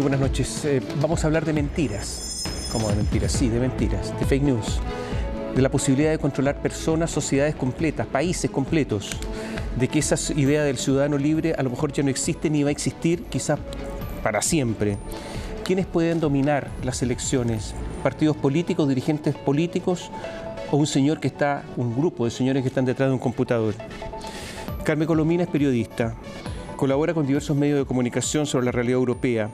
Muy buenas noches. Vamos a hablar de mentiras. ¿Cómo de mentiras? Sí, de mentiras, de fake news, de la posibilidad de controlar personas, sociedades completas, países completos, de que esa idea del ciudadano libre a lo mejor ya no existe ni va a existir quizás para siempre. ¿Quiénes pueden dominar las elecciones? ¿Partidos políticos, dirigentes políticos o un grupo de señores que están detrás de un computador? Carmen Colomina es periodista, colabora con diversos medios de comunicación sobre la realidad europea,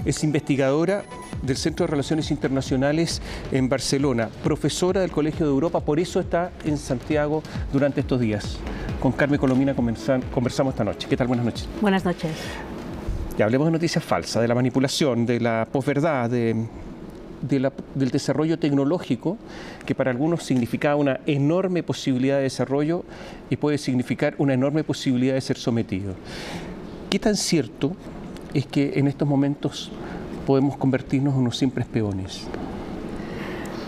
es investigadora del Centro de Relaciones Internacionales en Barcelona, profesora del Colegio de Europa, por eso está en Santiago durante estos días. Con Carmen Colomina conversamos esta noche. ¿Qué tal? Buenas noches. Buenas noches. Ya hablemos de noticias falsas, de la manipulación, de la posverdad, del desarrollo tecnológico, que para algunos significaba una enorme posibilidad de desarrollo y puede significar una enorme posibilidad de ser sometido. ¿Qué tan cierto es que en estos momentos podemos convertirnos en unos simples peones?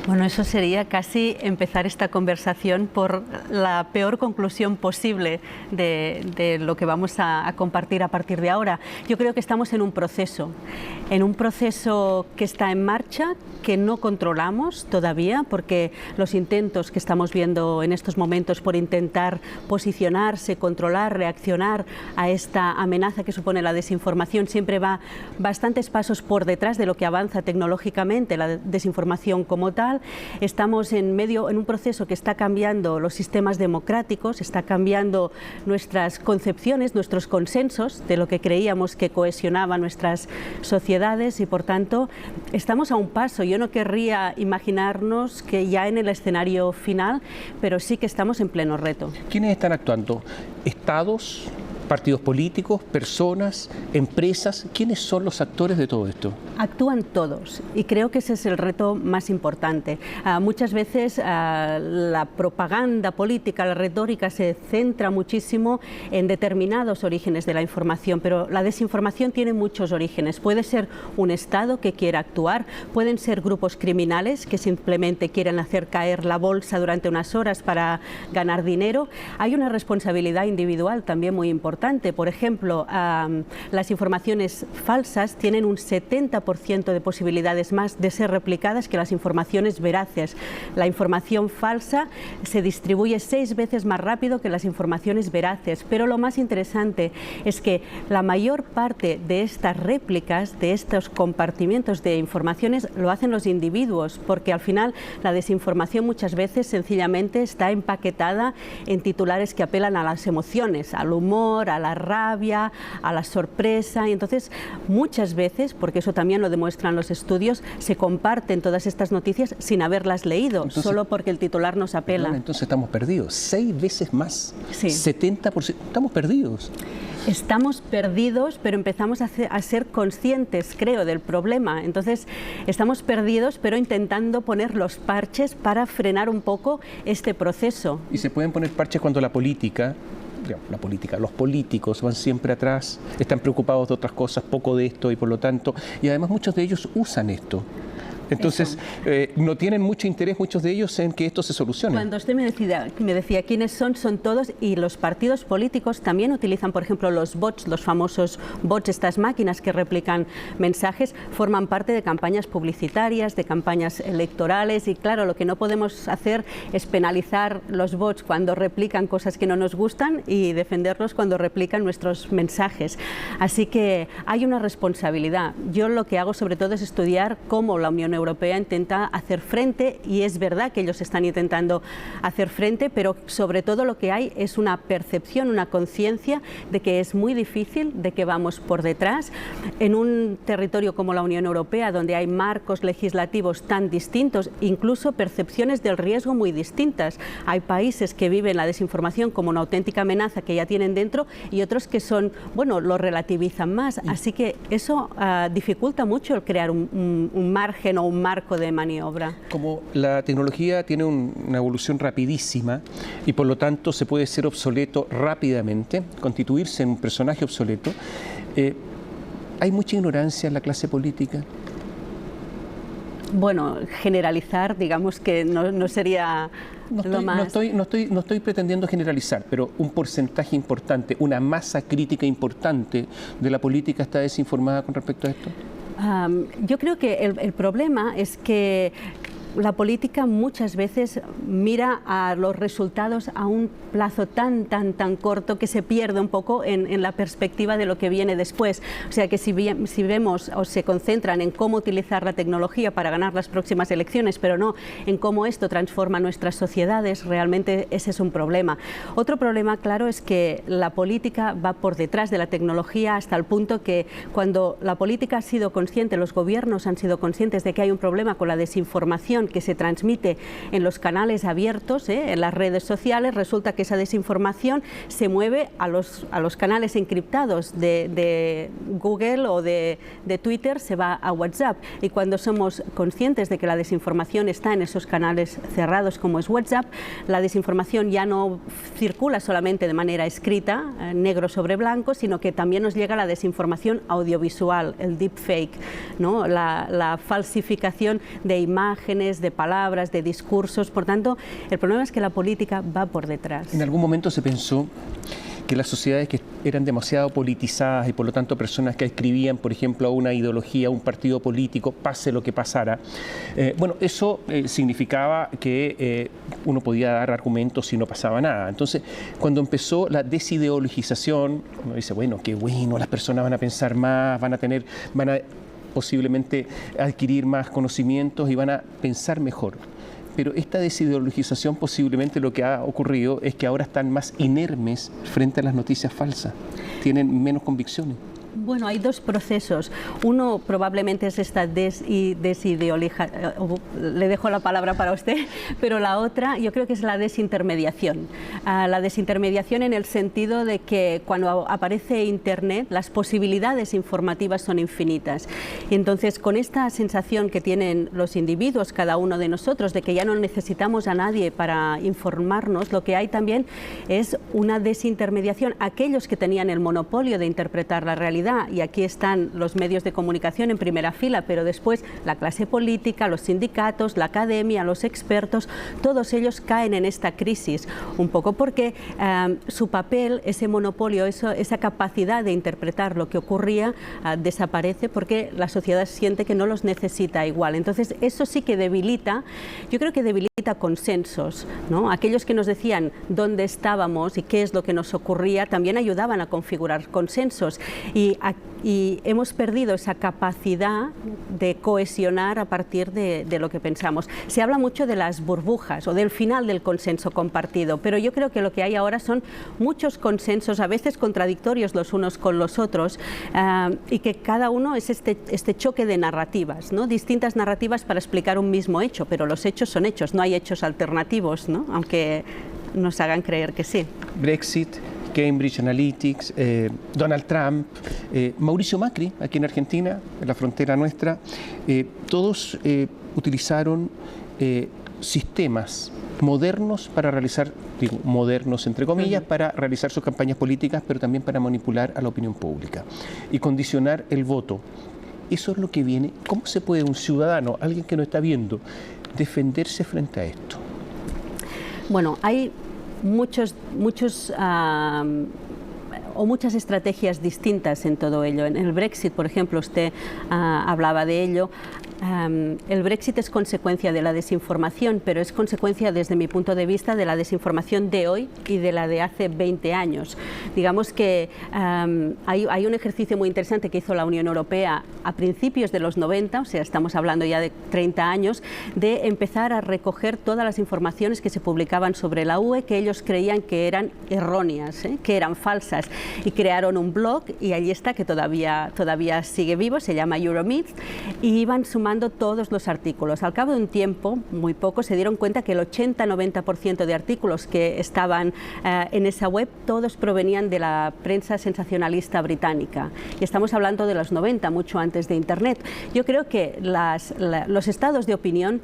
Bueno, eso sería casi empezar esta conversación por la peor conclusión posible de lo que vamos a compartir a partir de ahora. Yo creo que estamos en un proceso que está en marcha, que no controlamos todavía, porque los intentos que estamos viendo en estos momentos por intentar posicionarse, controlar, reaccionar a esta amenaza que supone la desinformación siempre va bastantes pasos por detrás de lo que avanza tecnológicamente la desinformación como tal. Estamos en un proceso que está cambiando los sistemas democráticos, está cambiando nuestras concepciones, nuestros consensos de lo que creíamos que cohesionaba nuestras sociedades y por tanto estamos a un paso. Yo no querría imaginarnos que ya en el escenario final, pero sí que estamos en pleno reto. ¿Quiénes están actuando? ¿Estados? ¿Partidos políticos, personas, empresas? ¿Quiénes son los actores de todo esto? Actúan todos y creo que ese es el reto más importante. Muchas veces la propaganda política, la retórica se centra muchísimo en determinados orígenes de la información, pero la desinformación tiene muchos orígenes. Puede ser un Estado que quiera actuar, pueden ser grupos criminales que simplemente quieren hacer caer la bolsa durante unas horas para ganar dinero. Hay una responsabilidad individual también muy importante. Por ejemplo, las informaciones falsas tienen un 70% de posibilidades más de ser replicadas que las informaciones veraces. La información falsa se distribuye 6 veces más rápido que las informaciones veraces, pero lo más interesante es que la mayor parte de estas réplicas, de estos compartimientos de informaciones, lo hacen los individuos, porque al final la desinformación muchas veces sencillamente está empaquetada en titulares que apelan a las emociones, al humor, a la rabia, a la sorpresa, y entonces muchas veces, porque eso también lo demuestran los estudios, se comparten todas estas noticias sin haberlas leído, entonces, solo porque el titular nos apela. Entonces estamos perdidos, 6 veces más, sí. 70%, estamos perdidos. Estamos perdidos, pero empezamos a ser conscientes, creo, del problema. Entonces, estamos perdidos, pero intentando poner los parches para frenar un poco este proceso. Y se pueden poner parches cuando los políticos van siempre atrás, están preocupados de otras cosas, poco de esto y por lo tanto, y además muchos de ellos usan esto. Entonces, no tienen mucho interés muchos de ellos en que esto se solucione. Cuando usted me decía quiénes son todos, y los partidos políticos también utilizan, por ejemplo, los bots, los famosos bots, estas máquinas que replican mensajes, forman parte de campañas publicitarias, de campañas electorales, y claro, lo que no podemos hacer es penalizar los bots cuando replican cosas que no nos gustan y defenderlos cuando replican nuestros mensajes. Así que hay una responsabilidad. Yo lo que hago sobre todo es estudiar cómo la Unión Europea intenta hacer frente, y es verdad que ellos están intentando hacer frente, pero sobre todo lo que hay es una percepción, una conciencia de que es muy difícil, de que vamos por detrás. En un territorio como la Unión Europea, donde hay marcos legislativos tan distintos, incluso percepciones del riesgo muy distintas. Hay países que viven la desinformación como una auténtica amenaza que ya tienen dentro y otros que lo relativizan más. Así que eso dificulta mucho el crear un margen o un marco de maniobra. Como la tecnología tiene una evolución rapidísima y por lo tanto se puede ser obsoleto rápidamente, constituirse en un personaje obsoleto, ¿hay mucha ignorancia en la clase política? Bueno, generalizar, digamos que no sería lo más... No estoy pretendiendo generalizar, pero un porcentaje importante, una masa crítica importante de la política está desinformada con respecto a esto. Yo creo que el problema es que la política muchas veces mira a los resultados a un plazo tan corto que se pierde un poco en la perspectiva de lo que viene después. O sea que si vemos o se concentran en cómo utilizar la tecnología para ganar las próximas elecciones, pero no en cómo esto transforma nuestras sociedades, realmente ese es un problema. Otro problema, claro, es que la política va por detrás de la tecnología hasta el punto que cuando la política ha sido consciente, los gobiernos han sido conscientes de que hay un problema con la desinformación que se transmite en los canales abiertos, en las redes sociales, resulta que esa desinformación se mueve a los canales encriptados de Google o de Twitter, se va a WhatsApp. Y cuando somos conscientes de que la desinformación está en esos canales cerrados como es WhatsApp, la desinformación ya no circula solamente de manera escrita, negro sobre blanco, sino que también nos llega la desinformación audiovisual, el deepfake, ¿no? La falsificación de imágenes, de palabras, de discursos. Por tanto, el problema es que la política va por detrás. En algún momento se pensó que las sociedades que eran demasiado politizadas y por lo tanto personas que escribían, por ejemplo, a una ideología, a un partido político, pase lo que pasara, bueno, eso significaba que uno podía dar argumentos y no pasaba nada. Entonces, cuando empezó la desideologización, uno dice, bueno, qué bueno, las personas van a pensar más, van a posiblemente adquirir más conocimientos y van a pensar mejor. Pero esta desideologización posiblemente lo que ha ocurrido es que ahora están más inermes frente a las noticias falsas, tienen menos convicciones. Bueno, hay dos procesos. Uno probablemente es esta desideologización, le dejo la palabra para usted, pero la otra yo creo que es la desintermediación. La desintermediación en el sentido de que cuando aparece Internet las posibilidades informativas son infinitas. Y entonces con esta sensación que tienen los individuos, cada uno de nosotros, de que ya no necesitamos a nadie para informarnos, lo que hay también es una desintermediación. Aquellos que tenían el monopolio de interpretar la realidad, y aquí están los medios de comunicación en primera fila, pero después la clase política, los sindicatos, la academia, los expertos, todos ellos caen en esta crisis, un poco porque su papel, ese monopolio, esa capacidad de interpretar lo que ocurría desaparece porque la sociedad siente que no los necesita igual. Entonces eso sí que debilita, yo creo que debilita consensos, ¿no? Aquellos que nos decían dónde estábamos y qué es lo que nos ocurría también ayudaban a configurar consensos y hemos perdido esa capacidad de cohesionar a partir de lo que pensamos. Se habla mucho de las burbujas o del final del consenso compartido, pero yo creo que lo que hay ahora son muchos consensos, a veces contradictorios los unos con los otros, y que cada uno es este choque de narrativas, ¿no? Distintas narrativas para explicar un mismo hecho, pero los hechos son hechos, no hay hechos alternativos, ¿no? Aunque nos hagan creer que sí. Brexit, Cambridge Analytics, Donald Trump, Mauricio Macri, aquí en Argentina, en la frontera nuestra, todos utilizaron sistemas modernos para realizar, digo, modernos entre comillas, para realizar sus campañas políticas, pero también para manipular a la opinión pública y condicionar el voto. Eso es lo que viene. ¿Cómo se puede un ciudadano, alguien que no está viendo, defenderse frente a esto? Bueno, hay muchas estrategias distintas en todo ello. En el Brexit, por ejemplo, usted hablaba de ello. El Brexit es consecuencia de la desinformación, pero es consecuencia, desde mi punto de vista, de la desinformación de hoy y de la de hace 20 años. Digamos que hay un ejercicio muy interesante que hizo la Unión Europea a principios de los 90, o sea, estamos hablando ya de 30 años, de empezar a recoger todas las informaciones que se publicaban sobre la UE, que ellos creían que eran erróneas, que eran falsas, y crearon un blog, y allí está, que todavía sigue vivo, se llama Euromyth, y iban sumando todos los artículos. Al cabo de un tiempo, muy poco, se dieron cuenta que el 80-90% de artículos que estaban en esa web, todos provenían de la prensa sensacionalista británica. Y estamos hablando de los 90, mucho antes de Internet. Yo creo que los estados de opinión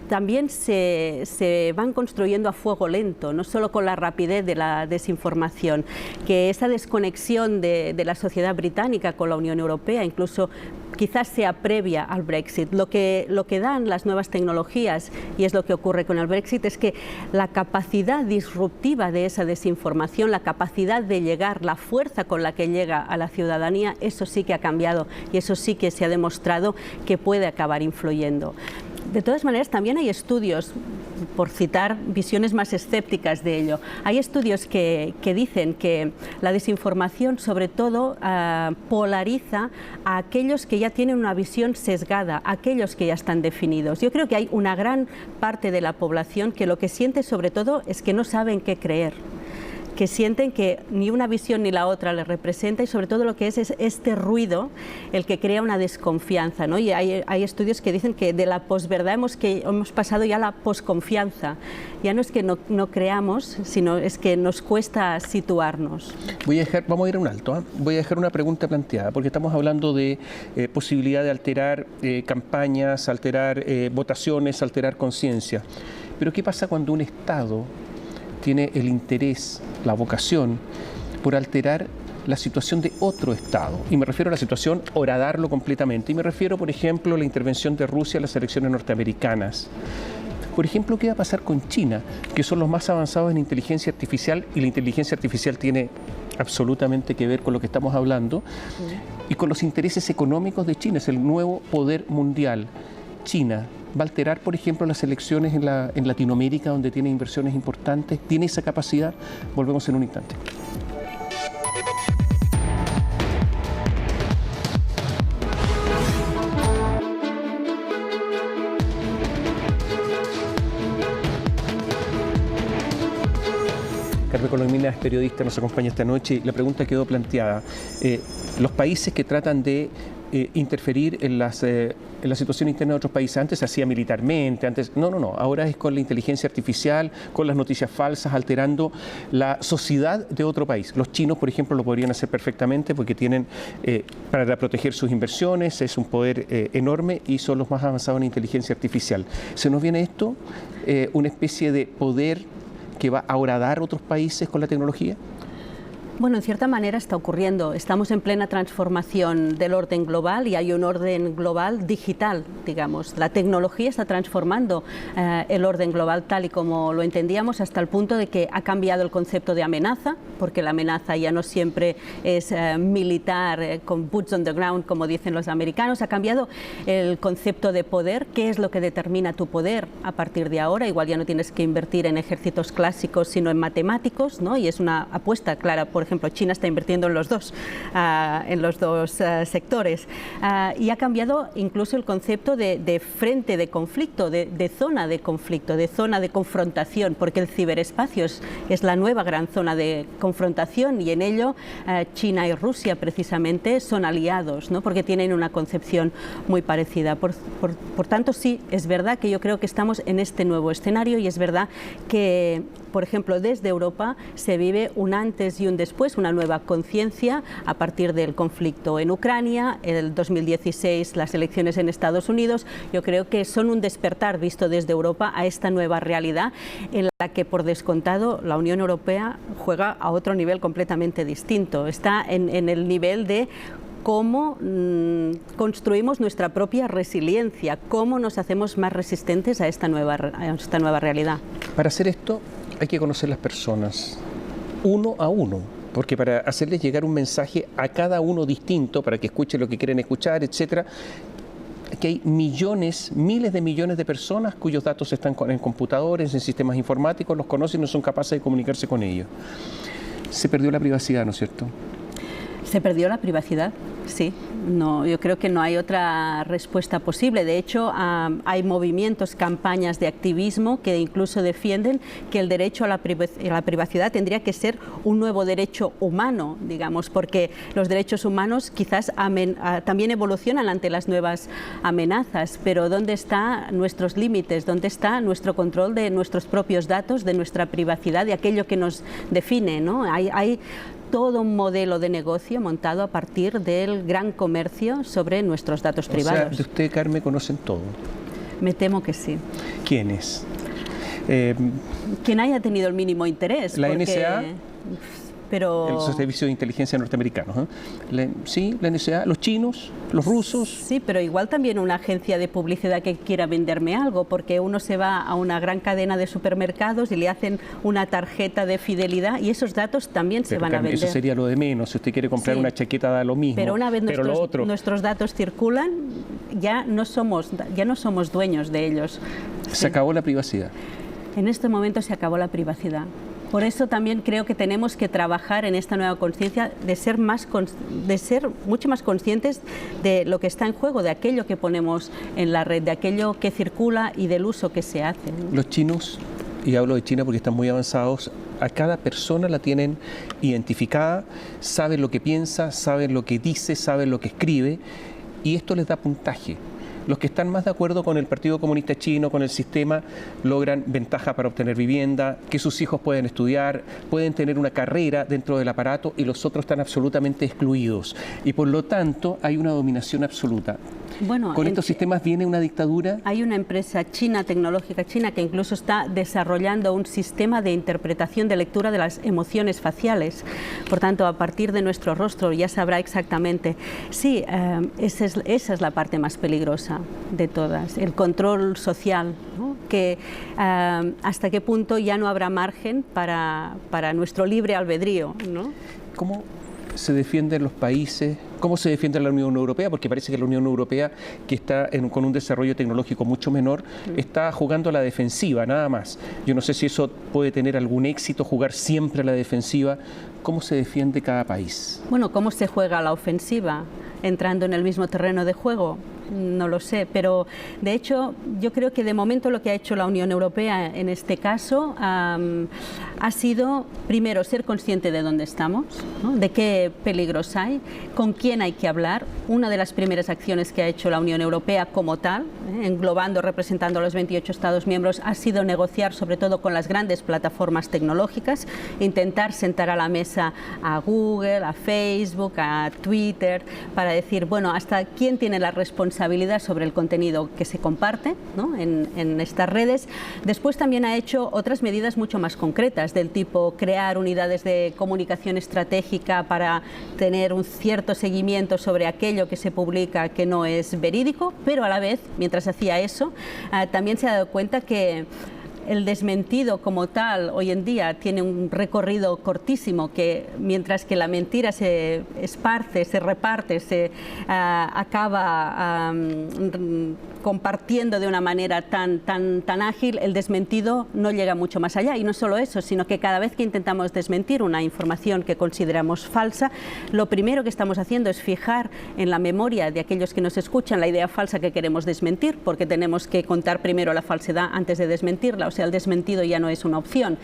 también se van construyendo a fuego lento, no solo con la rapidez de la desinformación, que esa desconexión de la sociedad británica con la Unión Europea, incluso quizás sea previa al Brexit. Lo que dan las nuevas tecnologías, y es lo que ocurre con el Brexit, es que la capacidad disruptiva de esa desinformación, la capacidad de llegar, la fuerza con la que llega a la ciudadanía, eso sí que ha cambiado y eso sí que se ha demostrado que puede acabar influyendo. De todas maneras, también hay estudios, por citar visiones más escépticas de ello, hay estudios que dicen que la desinformación sobre todo polariza a aquellos que ya tienen una visión sesgada, a aquellos que ya están definidos. Yo creo que hay una gran parte de la población que lo que siente sobre todo es que no saben qué creer, que sienten que ni una visión ni la otra les representa, y sobre todo lo que es este ruido el que crea una desconfianza, ¿no? Y hay estudios que dicen que de la posverdad hemos pasado ya a la posconfianza. Ya no es que no creamos, sino es que nos cuesta situarnos. Vamos a ir a un alto, ¿eh? Voy a dejar una pregunta planteada, porque estamos hablando de posibilidad de alterar campañas, alterar votaciones, alterar conciencia. Pero ¿qué pasa cuando un Estado tiene el interés, la vocación, por alterar la situación de otro Estado? Y me refiero a la situación horadarlo completamente. Y me refiero, por ejemplo, a la intervención de Rusia en las elecciones norteamericanas. Por ejemplo, ¿qué va a pasar con China, que son los más avanzados en inteligencia artificial? Y la inteligencia artificial tiene absolutamente que ver con lo que estamos hablando. Y con los intereses económicos de China, es el nuevo poder mundial. China va a alterar, por ejemplo, las elecciones en Latinoamérica, donde tiene inversiones importantes. ¿Tiene esa capacidad? Volvemos en un instante. Carmen Colomina es periodista, nos acompaña esta noche. La pregunta quedó planteada. Los países que tratan de interferir en la situación interna de otros países. Antes se hacía militarmente, no, ahora es con la inteligencia artificial, con las noticias falsas, alterando la sociedad de otro país. Los chinos, por ejemplo, lo podrían hacer perfectamente porque tienen, para proteger sus inversiones, es un poder enorme y son los más avanzados en inteligencia artificial. ¿Se nos viene esto, una especie de poder que va a horadar otros países con la tecnología? Bueno, en cierta manera está ocurriendo. Estamos en plena transformación del orden global y hay un orden global digital, digamos. La tecnología está transformando el orden global tal y como lo entendíamos, hasta el punto de que ha cambiado el concepto de amenaza, porque la amenaza ya no siempre es militar, con boots on the ground, como dicen los americanos. Ha cambiado el concepto de poder. ¿Qué es lo que determina tu poder a partir de ahora? Igual ya no tienes que invertir en ejércitos clásicos, sino en matemáticos, ¿no? Y es una apuesta clara. Por ejemplo, China está invirtiendo en los dos sectores. Y ha cambiado incluso el concepto de frente de conflicto, de zona de conflicto, de zona de confrontación, porque el ciberespacio es la nueva gran zona de confrontación, y en ello China y Rusia precisamente son aliados, ¿no? Porque tienen una concepción muy parecida. Por tanto, sí, es verdad que yo creo que estamos en este nuevo escenario, y es verdad que, por ejemplo, desde Europa se vive un antes y un después, una nueva conciencia a partir del conflicto en Ucrania, el 2016 las elecciones en Estados Unidos. Yo creo que son un despertar visto desde Europa a esta nueva realidad, en la que, por descontado, la Unión Europea juega a otro nivel completamente distinto. Está en el nivel de cómo construimos nuestra propia resiliencia, cómo nos hacemos más resistentes a esta nueva realidad. Para hacer esto hay que conocer las personas, uno a uno, porque para hacerles llegar un mensaje a cada uno distinto, para que escuchen lo que quieren escuchar, etcétera, que hay millones, miles de millones de personas cuyos datos están en computadores, en sistemas informáticos, los conocen y no son capaces de comunicarse con ellos. Se perdió la privacidad, ¿no es cierto? ¿Se perdió la privacidad? Sí. No, yo creo que no hay otra respuesta posible. De hecho, hay movimientos, campañas de activismo que incluso defienden que el derecho a la privacidad tendría que ser un nuevo derecho humano, digamos, porque los derechos humanos quizás también evolucionan ante las nuevas amenazas, pero ¿dónde están nuestros límites? ¿Dónde está nuestro control de nuestros propios datos, de nuestra privacidad, de aquello que nos define, ¿no? Hay todo un modelo de negocio montado a partir del gran comercio sobre nuestros datos privados. O sea, de usted, Carmen, conocen todo. Me temo que sí. ¿Quiénes? Quien haya tenido el mínimo interés. ¿La NSA? pero... El servicio de inteligencia norteamericano. Sí, la NSA, los chinos, los rusos. Sí, pero igual también una agencia de publicidad que quiera venderme algo, porque uno se va a una gran cadena de supermercados y le hacen una tarjeta de fidelidad y esos datos también se van a vender. Eso sería lo de menos. Si usted quiere comprar una chaqueta, da lo mismo. Pero una vez nuestros datos circulan, ya no somos dueños de ellos. Se acabó la privacidad. En este momento se acabó la privacidad. Por eso también creo que tenemos que trabajar en esta nueva conciencia de ser mucho más conscientes de lo que está en juego, de aquello que ponemos en la red, de aquello que circula y del uso que se hace. Los chinos, y hablo de China porque están muy avanzados, a cada persona la tienen identificada, saben lo que piensa, saben lo que dice, saben lo que escribe, y esto les da puntaje. Los que están más de acuerdo con el Partido Comunista Chino, con el sistema, logran ventaja para obtener vivienda, que sus hijos pueden estudiar, pueden tener una carrera dentro del aparato y los otros están absolutamente excluidos. Y por lo tanto hay una dominación absoluta. Bueno, ¿con estos sistemas viene una dictadura? Hay una empresa china, tecnológica china, que incluso está desarrollando un sistema de interpretación de lectura de las emociones faciales. Por tanto, a partir de nuestro rostro ya sabrá exactamente. Sí, esa es la parte más peligrosa de todas, el control social, ¿no? Que hasta qué punto ya no habrá margen para nuestro libre albedrío, ¿no? ¿Cómo se defienden los países? ¿Cómo se defiende la Unión Europea? Porque parece que la Unión Europea, que está con un desarrollo tecnológico mucho menor, está jugando a la defensiva, nada más. Yo no sé si eso puede tener algún éxito, jugar siempre a la defensiva. ¿Cómo se defiende cada país? Bueno, ¿cómo se juega a la ofensiva? ¿Entrando en el mismo terreno de juego? No lo sé, pero de hecho yo creo que de momento lo que ha hecho la Unión Europea en este caso ha sido primero ser consciente de dónde estamos, ¿no? De qué peligros hay, con quién hay que hablar. Una de las primeras acciones que ha hecho la Unión Europea como tal, englobando, representando a los 28 Estados miembros, ha sido negociar sobre todo con las grandes plataformas tecnológicas, intentar sentar a la mesa a Google, a Facebook, a Twitter, para decir, bueno, hasta quién tiene la responsabilidad sobre el contenido que se comparte, ¿no? en estas redes. Después también ha hecho otras medidas mucho más concretas, del tipo crear unidades de comunicación estratégica para tener un cierto seguimiento sobre aquello que se publica que no es verídico, pero a la vez, mientras hacía eso, también se ha dado cuenta que el desmentido como tal hoy en día tiene un recorrido cortísimo, que mientras que la mentira se esparce, se reparte, se acaba compartiendo de una manera tan ágil, el desmentido no llega mucho más allá. Y no solo eso, sino que cada vez que intentamos desmentir una información que consideramos falsa, lo primero que estamos haciendo es fijar en la memoria de aquellos que nos escuchan la idea falsa que queremos desmentir, porque tenemos que contar primero la falsedad antes de desmentirla. O sea, el desmentido ya no es una opción.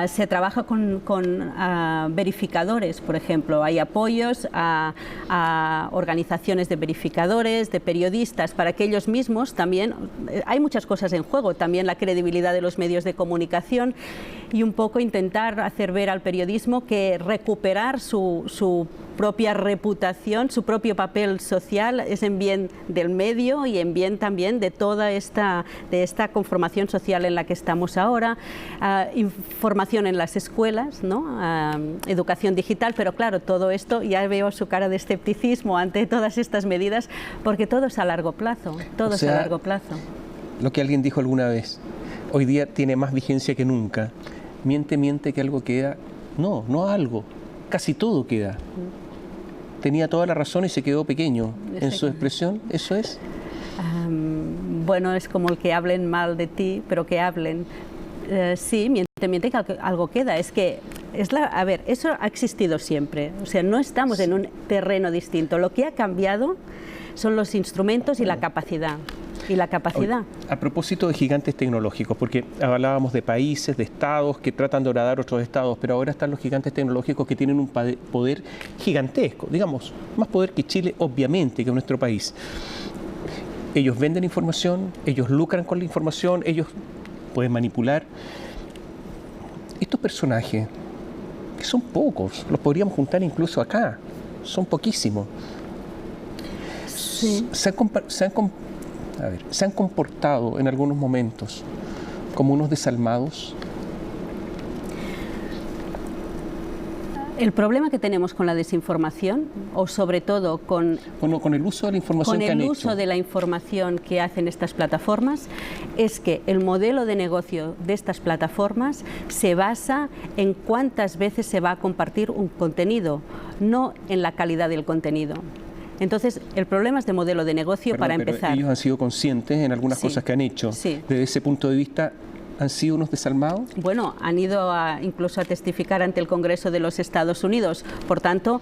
Se trabaja con verificadores, por ejemplo. Hay apoyos a organizaciones de verificadores, de periodistas, para que ellos mismos también, hay muchas cosas en juego, también la credibilidad de los medios de comunicación, y un poco intentar hacer ver al periodismo que recuperar su propia reputación, su propio papel social es en bien del medio y en bien también de toda esta conformación social en la que estamos ahora. Información en las escuelas, ¿no? Educación digital, pero claro, todo esto, ya veo su cara de escepticismo ante todas estas medidas, porque todo es a largo plazo, todo es a largo plazo. Lo que alguien dijo alguna vez, hoy día tiene más vigencia que nunca. Miente que algo queda. No algo, casi todo queda. Tenía toda la razón y se quedó pequeño en su expresión, ¿eso es? Bueno, es como el que hablen mal de ti, pero que hablen. Sí, miente que algo queda. Es que, a ver, eso ha existido siempre. O sea, no estamos en un terreno distinto. Lo que ha cambiado son los instrumentos y la capacidad. A propósito de gigantes tecnológicos, porque hablábamos de países, de estados que tratan de horadar otros estados, pero ahora están los gigantes tecnológicos que tienen un poder gigantesco, digamos, más poder que Chile, obviamente, que nuestro país. Ellos venden información, ellos lucran con la información, ellos pueden manipular. Estos personajes, que son pocos, los podríamos juntar incluso acá, son poquísimos. Sí. Se han comportado en algunos momentos como unos desalmados. El problema que tenemos con la desinformación, o sobre todo con el uso de la información que han hecho. Con el uso de la información que hacen estas plataformas, es que el modelo de negocio de estas plataformas se basa en cuántas veces se va a compartir un contenido, no en la calidad del contenido. Entonces, el problema es de modelo de negocio. Para empezar. Ellos han sido conscientes en algunas cosas que han hecho. Sí. Desde ese punto de vista, ¿han sido unos desalmados? Bueno, han ido incluso a testificar ante el Congreso de los Estados Unidos. Por tanto,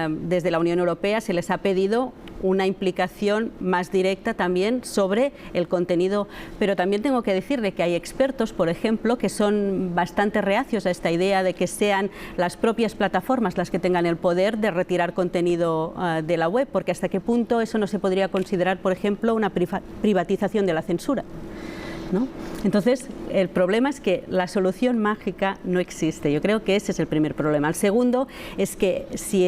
desde la Unión Europea se les ha pedido una implicación más directa también sobre el contenido. Pero también tengo que decir de que hay expertos, por ejemplo, que son bastante reacios a esta idea de que sean las propias plataformas las que tengan el poder de retirar contenido de la web, porque hasta qué punto eso no se podría considerar, por ejemplo, una privatización de la censura, ¿no? Entonces, el problema es que la solución mágica no existe. Yo creo que ese es el primer problema. El segundo es que si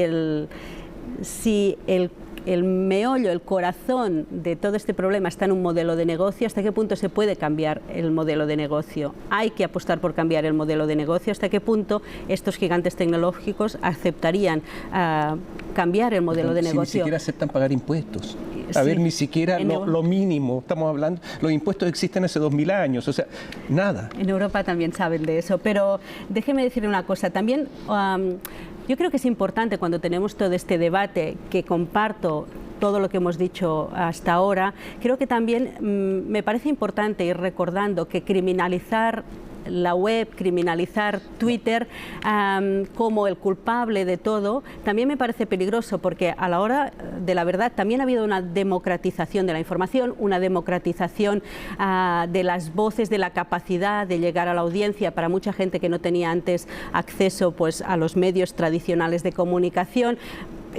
el meollo, el corazón de todo este problema está en un modelo de negocio, ¿hasta qué punto se puede cambiar el modelo de negocio? Hay que apostar por cambiar el modelo de negocio. ¿Hasta qué punto estos gigantes tecnológicos aceptarían cambiar el modelo de negocio? Ni siquiera aceptan pagar impuestos. A ver, ni siquiera lo mínimo. Estamos hablando, los impuestos existen hace 2000 años, o sea, nada. En Europa también saben de eso, pero déjeme decirle una cosa. También yo creo que es importante, cuando tenemos todo este debate, que comparto todo lo que hemos dicho hasta ahora, creo que también me parece importante ir recordando que criminalizar la web, criminalizar Twitter como el culpable de todo, también me parece peligroso, porque a la hora de la verdad también ha habido una democratización de la información, una democratización de las voces, de la capacidad de llegar a la audiencia para mucha gente que no tenía antes acceso, pues, a los medios tradicionales de comunicación.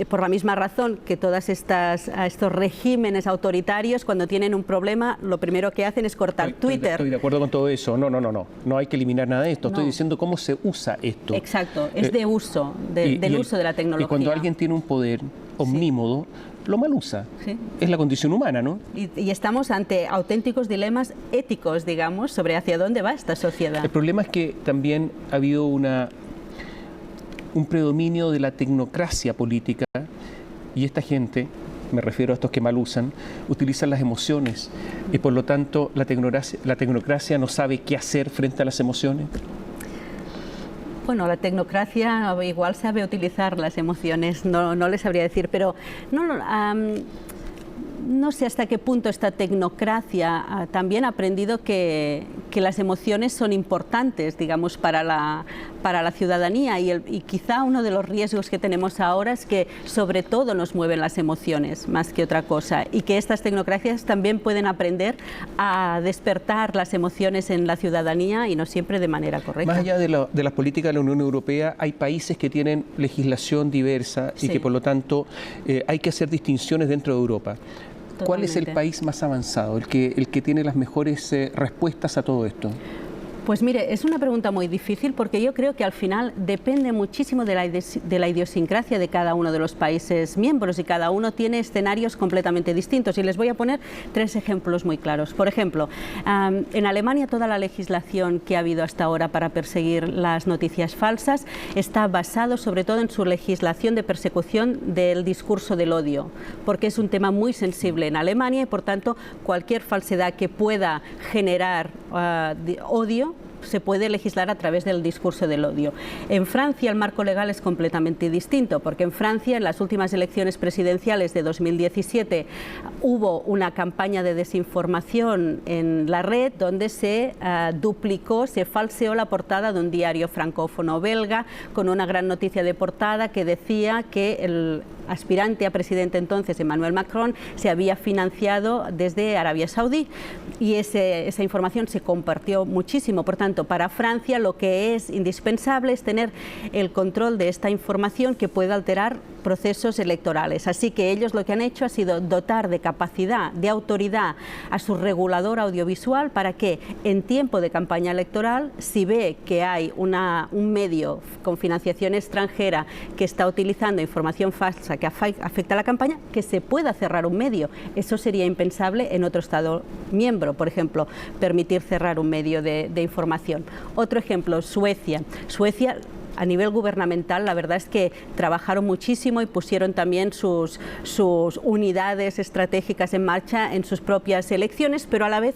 Por la misma razón que todas estos regímenes autoritarios, cuando tienen un problema, lo primero que hacen es cortar Twitter. Estoy de acuerdo con todo eso. No hay que eliminar nada de esto. Estoy diciendo cómo se usa esto. Exacto, es de uso, del uso de la tecnología. Y cuando alguien tiene un poder omnímodo, lo mal usa. Sí. Es la condición humana, ¿no? Y estamos ante auténticos dilemas éticos, digamos, sobre hacia dónde va esta sociedad. El problema es que también ha habido un predominio de la tecnocracia política, y esta gente, me refiero a estos que mal usan, utilizan las emociones, y por lo tanto la tecnocracia no sabe qué hacer frente a las emociones. Bueno, la tecnocracia igual sabe utilizar las emociones, no les sabría decir, pero no sé hasta qué punto esta tecnocracia también ha aprendido que las emociones son importantes, digamos, para la ciudadanía, y quizá uno de los riesgos que tenemos ahora es que sobre todo nos mueven las emociones más que otra cosa, y que estas tecnocracias también pueden aprender a despertar las emociones en la ciudadanía, y no siempre de manera correcta. Más allá de las políticas de la Unión Europea, hay países que tienen legislación diversa y que por lo tanto hay que hacer distinciones dentro de Europa. ¿Cuál es el país más avanzado, el que tiene las mejores respuestas a todo esto? Pues mire, es una pregunta muy difícil, porque yo creo que al final depende muchísimo de la idiosincrasia de cada uno de los países miembros, y cada uno tiene escenarios completamente distintos. Y les voy a poner 3 ejemplos muy claros. Por ejemplo, en Alemania toda la legislación que ha habido hasta ahora para perseguir las noticias falsas está basado sobre todo en su legislación de persecución del discurso del odio, porque es un tema muy sensible en Alemania, y por tanto cualquier falsedad que pueda generar odio se puede legislar a través del discurso del odio. En Francia el marco legal es completamente distinto, porque en Francia, en las últimas elecciones presidenciales de 2017, hubo una campaña de desinformación en la red donde se duplicó, se falseó la portada de un diario francófono belga, con una gran noticia de portada que decía que el aspirante a presidente entonces, Emmanuel Macron, se había financiado desde Arabia Saudí, y esa información se compartió muchísimo. Por tanto, para Francia lo que es indispensable es tener el control de esta información que puede alterar procesos electorales. Así que ellos lo que han hecho ha sido dotar de capacidad, de autoridad a su regulador audiovisual, para que en tiempo de campaña electoral, si ve que hay un medio con financiación extranjera que está utilizando información falsa que afecta a la campaña, que se pueda cerrar un medio. Eso sería impensable en otro Estado miembro, por ejemplo, permitir cerrar un medio de información. Otro ejemplo, Suecia. Suecia, a nivel gubernamental, la verdad es que trabajaron muchísimo y pusieron también sus unidades estratégicas en marcha en sus propias elecciones, pero a la vez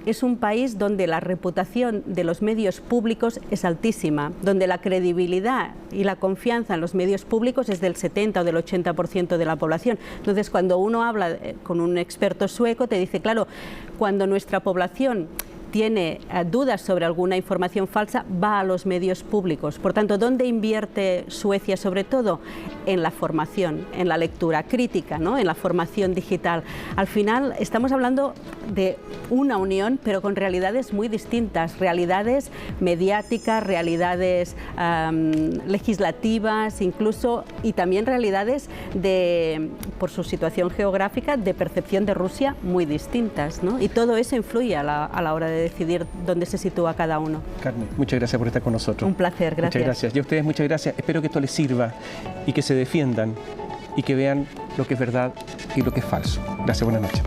es un país donde la reputación de los medios públicos es altísima, donde la credibilidad y la confianza en los medios públicos es del 70 o del 80% de la población. Entonces, cuando uno habla con un experto sueco, te dice, claro, cuando nuestra población tiene dudas sobre alguna información falsa, va a los medios públicos. Por tanto, ¿dónde invierte Suecia sobre todo? En la formación, en la lectura crítica, ¿no? En la formación digital. Al final estamos hablando de una unión, pero con realidades muy distintas, realidades mediáticas, realidades legislativas incluso, y también realidades por su situación geográfica, de percepción de Rusia muy distintas, ¿no? Y todo eso influye a la hora de decidir dónde se sitúa cada uno. Carmen, muchas gracias por estar con nosotros. Un placer, gracias. Muchas gracias. Y a ustedes muchas gracias. Espero que esto les sirva y que se defiendan y que vean lo que es verdad y lo que es falso. Gracias, buenas noches.